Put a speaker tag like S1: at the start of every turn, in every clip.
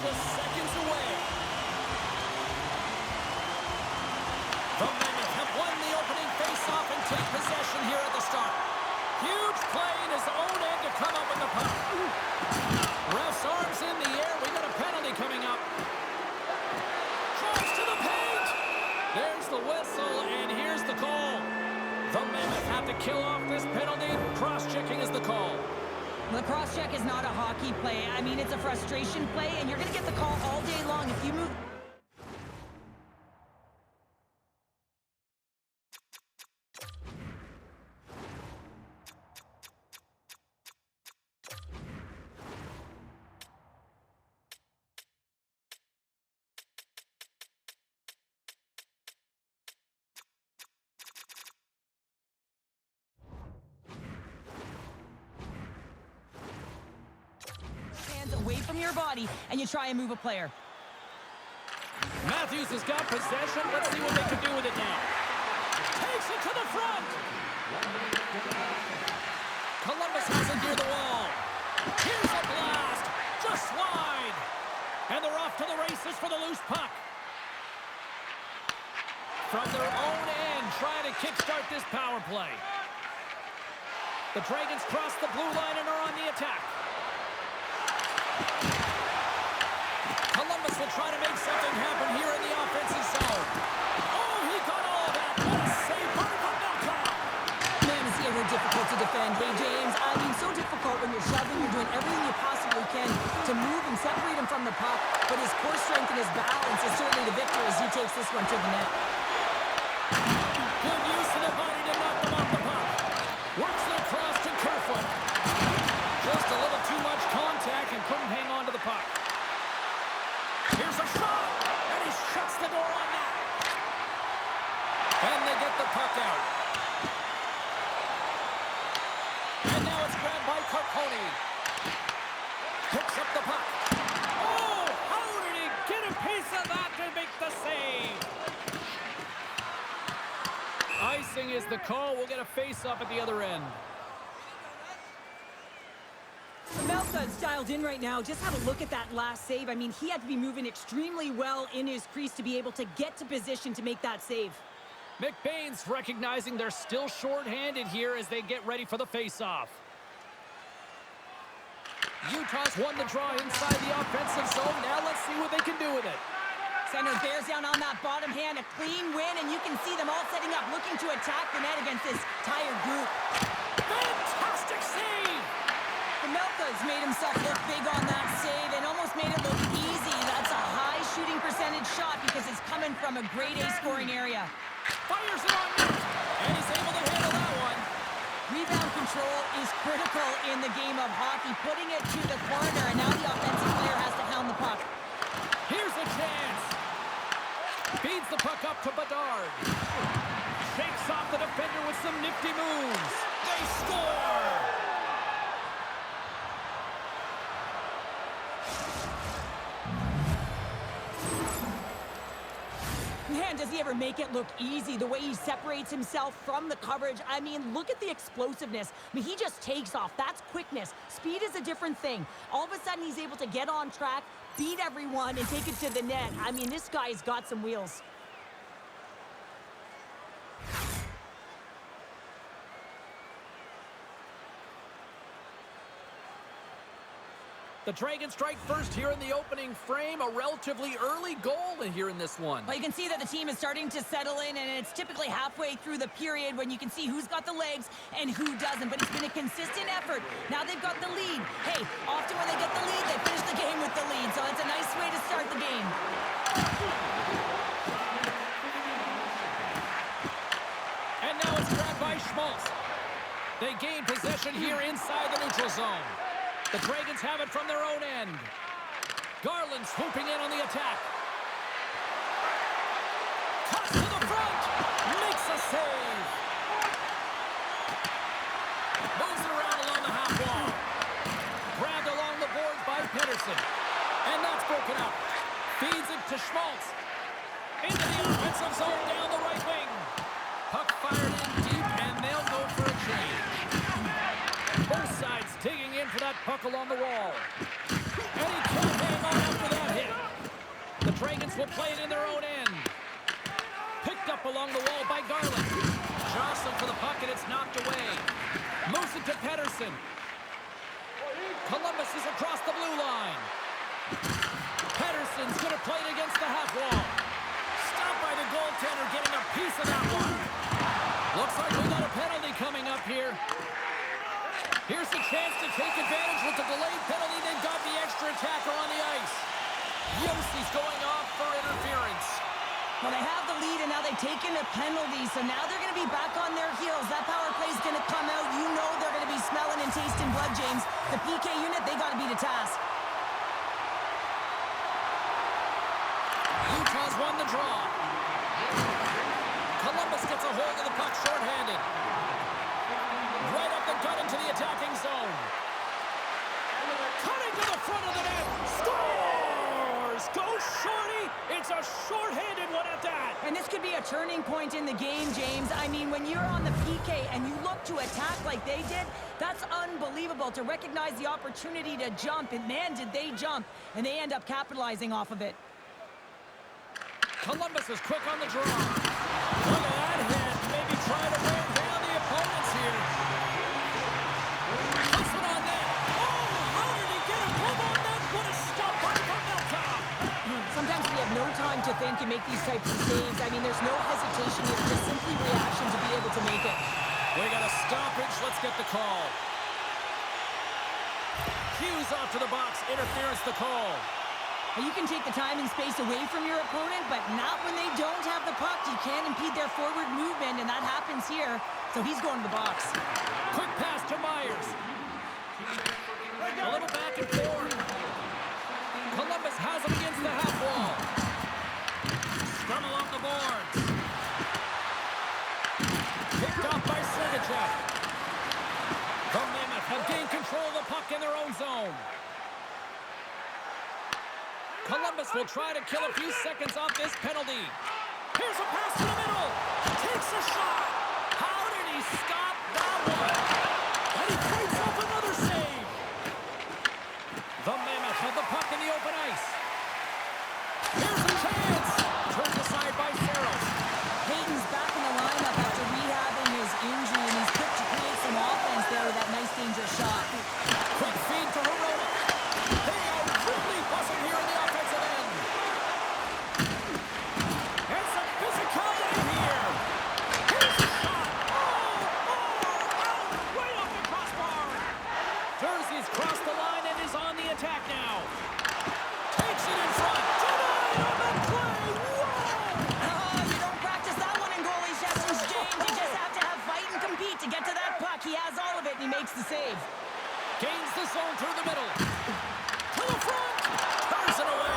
S1: Just seconds away. The Mammoth have won the opening face-off and take possession here at the start. Huge play in his own end to come up with the puck. Ref's arms in the air. We got a penalty coming up. Drives to the paint. There's the whistle, and here's the call. The Mammoth have to kill off this penalty. Cross-checking is the call.
S2: The cross-check is not a hockey play. I mean, it's a frustration play, and you're going to get the call all day long if you move... hands away from your body, and you try and move a player.
S1: Matthews has got possession. Let's see what they can do with it now. Takes it to the front. Columbus has it near the wall. Here's a blast. Just wide. And they're off to the races for the loose puck. From their own end, trying to kickstart this power play. The Dragons cross the blue line and are on the attack. Columbus will try to make something happen here in the offensive zone. Oh, he got all of that. What a save by Vondaka.
S2: Man, is he ever difficult to defend. Hey, James, I mean, so difficult when you're shoving, you're doing everything you possibly can to move and separate him from the puck, but his core strength and his balance is certainly the victor as he takes this one to the net.
S1: Good use of the body to knock them off the puck. Works it across to Kerfoot. Just a little too much contact and couldn't hang on to the puck. Here's a shot, and he shuts the door on that. And they get the puck out. And now it's grabbed by Carponi. Picks up the puck. Oh, how did he get a piece of that to make the save? Icing is the call. We'll get a face-off at the other end.
S2: Meltdown's dialed in right now. Just have a look at that last save. I mean, he had to be moving extremely well in his crease to be able to get to position to make that save.
S1: McBain's recognizing they're still short-handed here as they get ready for the face-off. Utah's won the draw inside the offensive zone. Now let's see what they can do with it.
S2: Center bears down on that bottom hand. A clean win, and you can see them all setting up, looking to attack the net against this tired group.
S1: Fantastic save!
S2: Melka's made himself look big on that save and almost made it look easy. That's a high shooting percentage shot because it's coming from a grade A scoring area.
S1: Fires it on net, and he's able to handle that one.
S2: Rebound control is critical in the game of hockey, putting it to the corner, and now the offensive player has to hound the puck.
S1: Here's a chance. Feeds the puck up to Bedard. Shakes off the defender with some nifty moves. They score!
S2: Man, does he ever make it look easy, the way he separates himself from the coverage. I mean, look at the explosiveness. I mean, he just takes off. That's quickness. Speed is a different thing. All of a sudden, he's able to get on track, beat everyone, and take it to the net. I mean, this guy's got some wheels.
S1: The Dragons strike first here in the opening frame. A relatively early goal here in this one.
S2: Well, you can see that the team is starting to settle in, and it's typically halfway through the period when you can see who's got the legs and who doesn't. But it's been a consistent effort. Now they've got the lead. Hey, often when they get the lead, they finish the game with the lead. So it's a nice way to start the game.
S1: And now it's grabbed by Schmaltz. They gain possession here inside the neutral zone. The Dragons have it from their own end. Garland swooping in on the attack. Toss to the front. Makes a save. Moves it around along the half wall. Grabbed along the boards by Pedersen. And that's broken up. Feeds it to Schmaltz. Into the offensive zone down the right wing. Puck fired in deep, and they'll go for a change. Both sides digging in for that puck along the wall. And he can't hang on after that hit. Dragons will play it in their own end. Picked up along the wall by Garland. Jostling for the puck, and it's knocked away. Moves it to Pettersson. Columbus is across the blue line. Pettersson's going to play it against the half wall. Stopped by the goaltender, getting a piece of that one. Looks like we got a penalty coming up here. Here's the chance to take advantage with the delayed penalty. They've got the extra attacker on the ice. Yossi's going off for interference.
S2: Well, they have the lead, and now they've taken a penalty, so now they're going to be back on their heels. That power play is going to come out. You know they're going to be smelling and tasting blood, James. The PK unit, they got to be the task.
S1: Utah's won the draw. Columbus gets a hold of the puck shorthanded. Right up the gut into the attacking zone. Cutting to the front of the net. Scores! Go Shorty! It's a shorthanded one at that.
S2: And this could be a turning point in the game, James. I mean, when you're on the PK and you look to attack like they did, that's unbelievable to recognize the opportunity to jump. And man, did they jump. And they end up capitalizing off of it.
S1: Columbus is quick on the draw. Look at that hit. Maybe try to wear down the opponents here. Puts it on net. Oh, how did he get a glove on that? What a stop by Pavelka.
S2: Sometimes we have no time to think and make these types of saves. I mean, there's no hesitation. It's just simply reaction to be able to make it.
S1: We got a stoppage. Let's get the call. Hughes off to the box. Interference the call.
S2: You can take the time and space away from your opponent, but not when they don't have the puck. You can't impede their forward movement, and that happens here. So he's going to the box.
S1: Quick pass to Myers. A little back and forth. Columbus has him against the half wall. Scrum along the boards. Picked off by Sergachev. The Mammoth have gained control of the puck in their own zone. Columbus will try to kill a few seconds off this penalty. Here's a pass to the middle. Takes a shot. How did he stop that one? And he fights off another save. The Mammoth have the puck in the open ice. Here's a chance. Turned aside by Saros.
S2: Hayden's back in the lineup after rehabbing his injury, and he's quick to create some offense there with that nice dangerous shot.
S1: Quick feed to Hirota. They are really buzzing here in the offensive end. And some physicality here. Here's a shot. Out, right off the crossbar. Jersey's crossed the line and is on the attack now. Takes it in front. Denied on the play. Whoa!
S2: You don't practice that one in goalie sessions, James. You just have to have fight and compete to get to that puck. He has all of it, and he makes the save.
S1: Gains the zone through the middle. To the front. Turns it away.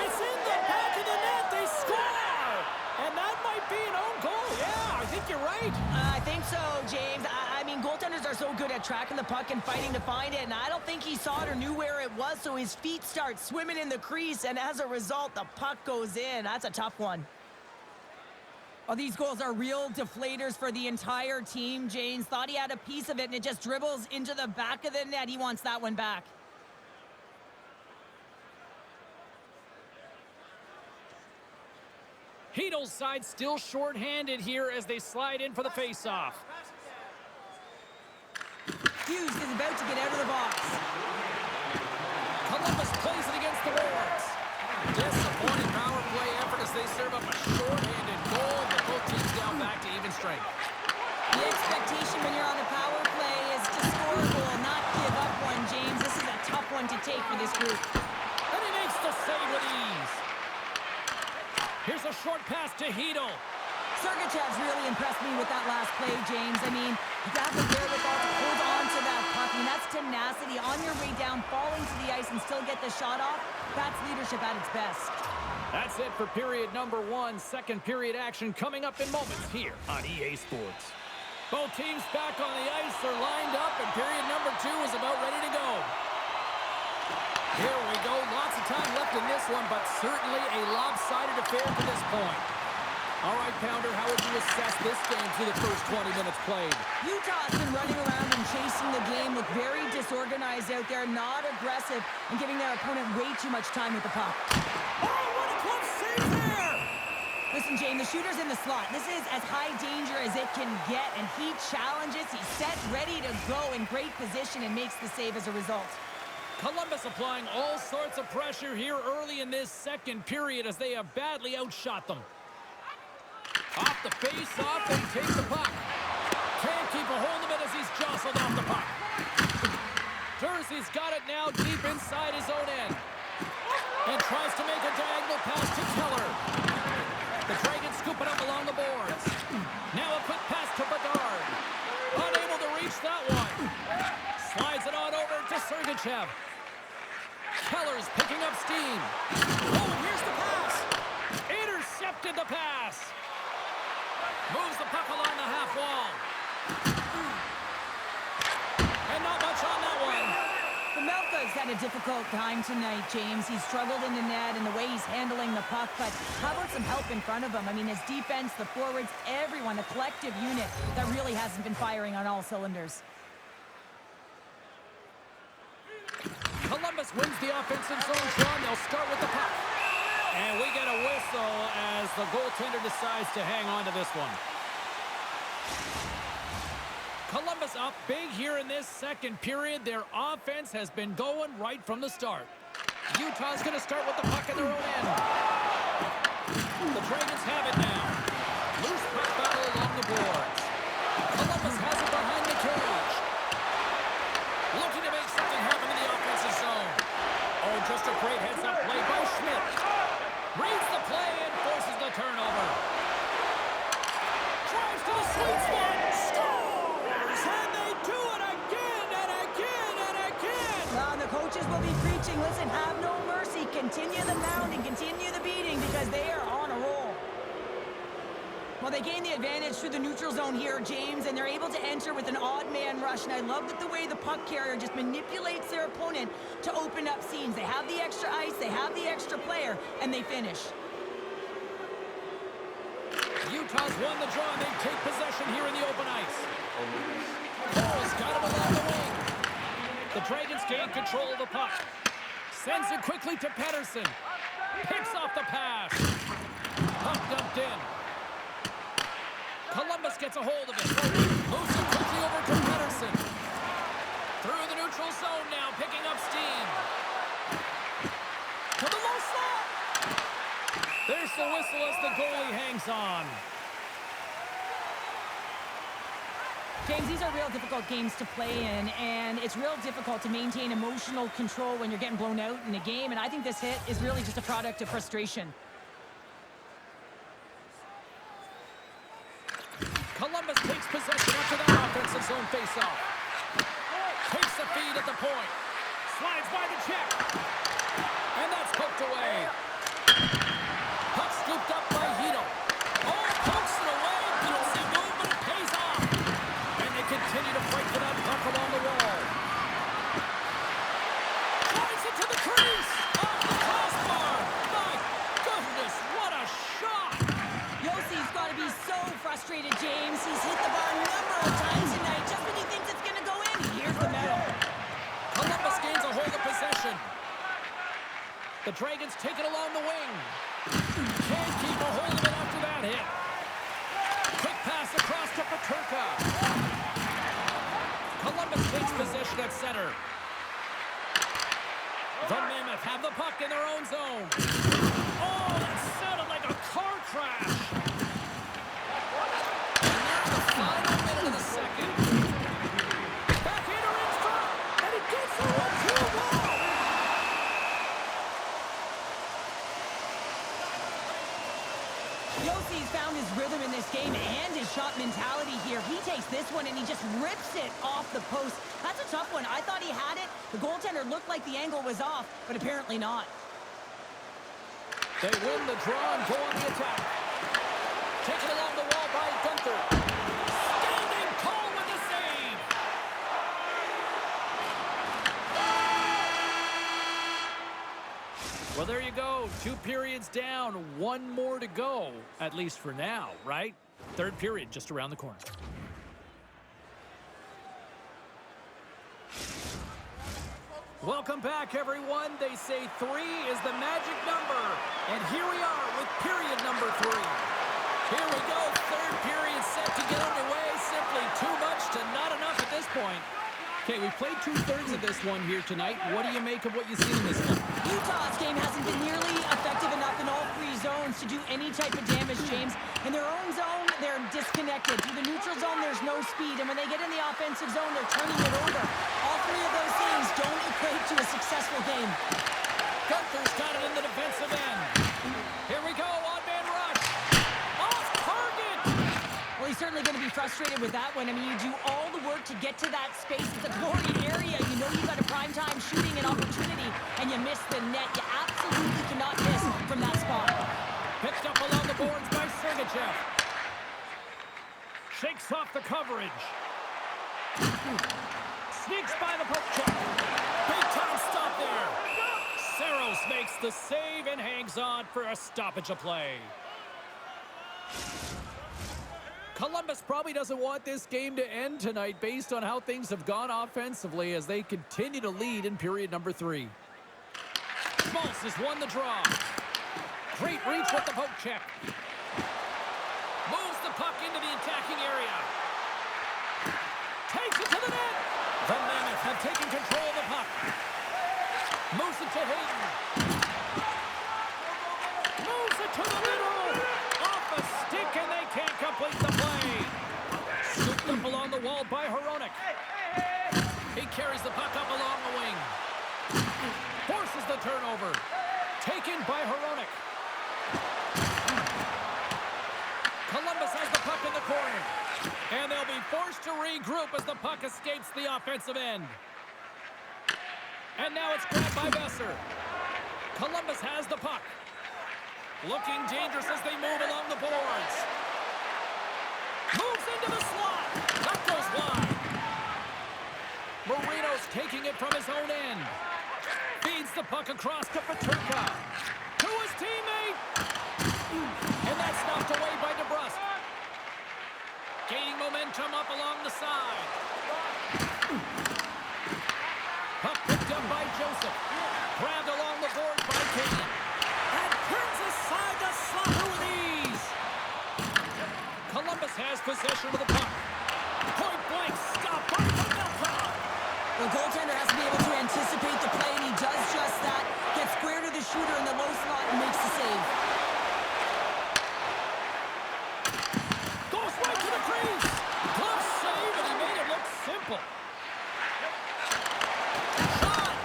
S1: It's in the back of the net. They score. And that might be an own goal. Yeah, I think you're right.
S2: I think so, James. I mean, goaltenders are so good at tracking the puck and fighting to find it, and I don't think he saw it or knew where it was, so his feet start swimming in the crease, and as a result, the puck goes in. That's a tough one. Oh, these goals are real deflators for the entire team, James. Thought he had a piece of it, and it just dribbles into the back of the net. He wants that one back.
S1: Heedle's side still short-handed here as they slide in for the face-off.
S2: Hughes is about to get out of the box.
S1: Columbus plays it against the boards. Disappointing power play effort as they serve up a short-handed goal, but both teams down back to even strength.
S2: The expectation when you're on a power play is to score a goal, not give up one, James. This is a tough one to take for this group.
S1: And he makes the save with ease. Here's a short pass to Heedle.
S2: Sergachev's really impressed me with that last play, James. I mean, you got the wherewithal to hold on to that puck. I mean, that's tenacity on your way down, falling to the ice and still get the shot off. That's leadership at its best.
S1: That's it for period number 1. Second period action coming up in moments here on EA Sports. Both teams back on the ice are lined up, and period number 2 is about ready to go. Here we go. Lots of time left in this one, but certainly a lopsided affair to this point. All right, Pounder, how would you assess this game through the first 20 minutes played?
S2: Utah's been running around and chasing the game, look very disorganized out there, not aggressive, and giving their opponent way too much time with the puck.
S1: Oh, what a glove
S2: Listen, James, the shooter's in the slot. This is as high danger as it can get, and he challenges. He's set, ready to go in great position and makes the save as a result.
S1: Columbus applying all sorts of pressure here early in this second period as they have badly outshot them. Off the face-off, they take the puck. Can't keep a hold of it as he's jostled off the puck. Jersey's got it now deep inside his own end. And tries to make a diagonal pass to Keller. The Dragons scoop it up along the boards. Now a quick pass to Bedard. Unable to reach that one. Slides it on over to Sergachev. Keller's picking up steam. Oh, and here's the pass. Intercepted the pass. Moves the puck along the half wall. And not much on that one.
S2: Melka's had a difficult time tonight, James. He's struggled in the net and the way he's handling the puck, but how about some help in front of him? I mean, his defense, the forwards, everyone, a collective unit that really hasn't been firing on all cylinders.
S1: Columbus wins the offensive zone draw. They'll start with the puck. And we get a whistle as the goaltender decides to hang on to this one. Columbus up big here in this second period. Their offense has been going right from the start. Utah's going to start with the puck in their own end. The Dragons have it now. Loose puck battle along the boards. Columbus has it behind the cage. Looking to make something happen in the offensive zone. Oh, just a great heads-up play by Schmidt. Reads the play and forces the turnover. Drives to the sweet spot. Scores! And they do it again and again and again.
S2: Well, the coaches will be preaching, listen, have no mercy. Continue the pounding, continue the beating because they are on a roll. Well, they gain the advantage through the neutral zone here, James, and they're able to enter with an odd man rush. And I love that the way the puck carrier just manipulates their opponent to open up seams. They have the extra ice, they have the extra player, and they finish.
S1: Utah's won the draw, and they take possession here in the open ice. Cole's got him along the wing. The Dragons gain control of the puck. Sends it quickly to Pettersson. Picks off the pass. Puck dumped in. Columbus gets a hold of it. Moves it quickly over to Pettersson. Through the neutral zone now, picking up steam. To the low slot. There's the whistle as the goalie hangs on.
S2: James, these are real difficult games to play in, and it's real difficult to maintain emotional control when you're getting blown out in a game, and I think this hit is really just a product of frustration.
S1: Columbus takes possession after that offensive zone faceoff. Takes the feed at the point. Slides by the check. And that's poked away. Puck scooped up by Hito. Oh, pokes it away. Beautiful move, but it pays off. And they continue to fight for that puck along the wall. Drives it to the crease. Off the crossbar. My goodness, what a shot.
S2: Yossi's got to be so frustrated, James. He's hit the bar a number of times tonight. Just when he thinks it's going to go in, here's the medal.
S1: Columbus gains a hold of possession. The Dragons take it along the wing. Can't keep a hold of it after that hit. Quick pass across to Peterka. Columbus takes possession at center. The Mammoth have the puck in their own zone. Oh, that sounded like a car crash. And there's the final minute of the second. Backhander in front, and it gets the 1-2 wall.
S2: Yossi's found his rhythm in this game and his shot mentality here. He takes this one and he just rips it off the post. That's a tough one. I thought he had it. The goaltender looked like the angle was off, but apparently not.
S1: They win the draw and go on the attack. Taken along the wall by Gunther. Standing tall with the save. Well, there you go. 2 periods down, 1 more to go, at least for now, right? Third period just around the corner. Welcome back, everyone. They say 3 is the magic number. And here we are with period number 3. point. Okay, we played two-thirds of this one here tonight. What do you make of what you see in this one?
S2: Utah's game hasn't been nearly effective enough in all three zones to do any type of damage, James. In their own zone, they're disconnected. Through the neutral zone, there's no speed. And when they get in the offensive zone, they're turning it over. All three of those things don't equate to a successful game.
S1: Gunther's got it in the defensive end. Here we go, on-man rush. Off target!
S2: Well, he's certainly going to be frustrated with that one. I mean, you do all the work to get to that space. It's a glory area. You know you've got a primetime shooting an opportunity, and you miss the net. You absolutely cannot miss from that spot.
S1: Picked up along the boards by Sergachev. Shakes off the coverage. Sneaks by the poke check. Big time stop there. Saros makes the save and hangs on for a stoppage of play. Columbus probably doesn't want this game to end tonight based on how things have gone offensively as they continue to lead in period number 3. Schmaltz has won the draw. Great reach with the poke check. Moves the puck into the attacking area. Takes it to the net. The Mammoth have taken control of the puck. Moves it to Hayden. Moves it to the middle. Off a stick and they can't complete the play. Scooped up along the wall by Hronek. He carries the puck up along the wing. Forces the turnover. Taken by Hronek. Columbus has the puck in the corner. And they'll be forced to regroup as the puck escapes the offensive end. And now it's grabbed by Besser. Columbus has the puck. Looking dangerous as they move along the boards. Moves into the slot. That goes wide. Marino's taking it from his own end. Feeds the puck across to Peterka. To his teammate. And that's knocked away by DeBrusque. Gaining momentum up along the side. Puck picked up by Joseph. Grabbed along the board by Kane. And turns aside to Slaughter with ease. Columbus has possession of the puck. Point blank stop by Pavelka.
S2: The goaltender has to be able to anticipate the play, and he does just that. Gets square to the shooter in the low slot and makes the save.
S1: Goes right to the crease. Glove save, and he made it look simple. Shot.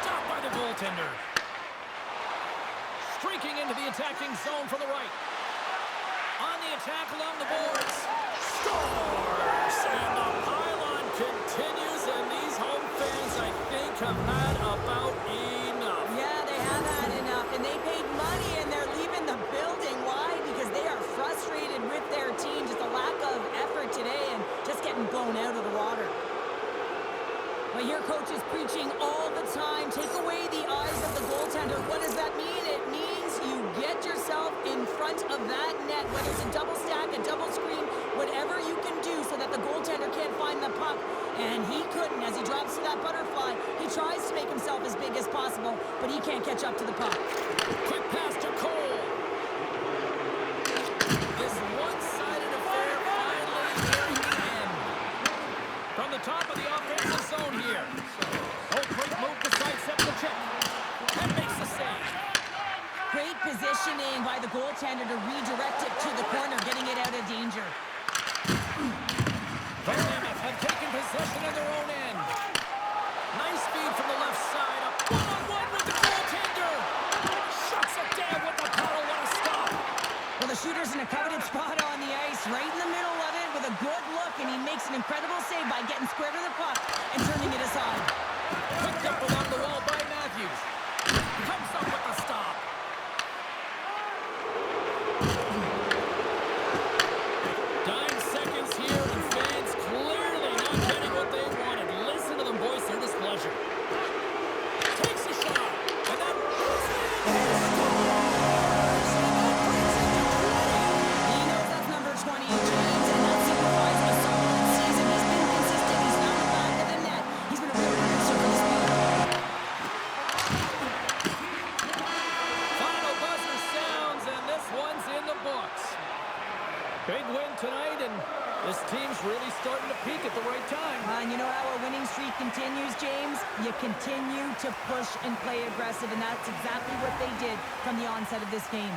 S1: Stopped by the goaltender. Streaking into the attacking zone from the right. On the attack along the boards. Scores! And the pylon continues, and these home fans, I think, have had about enough.
S2: Yeah, they have had enough, and they paid money, and they're leaving the building. Why? Because they are frustrated with their team. Just a lack of effort today and just getting blown out of the water. Well, your coach is preaching all the time. Take away the eyes of the goaltender. What does that mean? It means you get yourself in front of that net, whether it's a double stack, a double screen, whatever you can do so that the goaltender can't find the puck. And he couldn't. As he drops to that butterfly, he tries to make himself as big as possible, but he can't catch up to the puck.
S1: Quick pass to Cole. This one-sided affair finally nearing the end. From the top of the offensive zone here. Oh, great move to sidestep the check. And makes the save.
S2: Great positioning by the goaltender to redirect it to the corner, getting it out of danger.
S1: The Mammoth have taken possession of their own end. Nice feed from the left side. A one-on-one with the goaltender. Shuts it down with the paddle. What a stop.
S2: Well, the shooter's in a coveted spot on the ice, right in the middle of it with a good look, and he makes an incredible save by getting square to the puck and turning it aside.
S1: Picked up along the wall by Matthews. Comes up with the stop. 9 seconds here, and fans clearly not getting what they wanted. Listen to them voice their displeasure. Takes a shot, and then puts it in.
S2: He knows that's number 20, James, and that signifies a solid season. He's been consistent. He's found the back of the net. He's been a real producer for this team.
S1: Final buzzer sounds, and this one's in the books. Big win tonight, and this team's really starting to peak at the right time.
S2: Yeah, and you know how a winning streak continues, James? You continue to push and play aggressive, and that's exactly what they did from the onset of this game.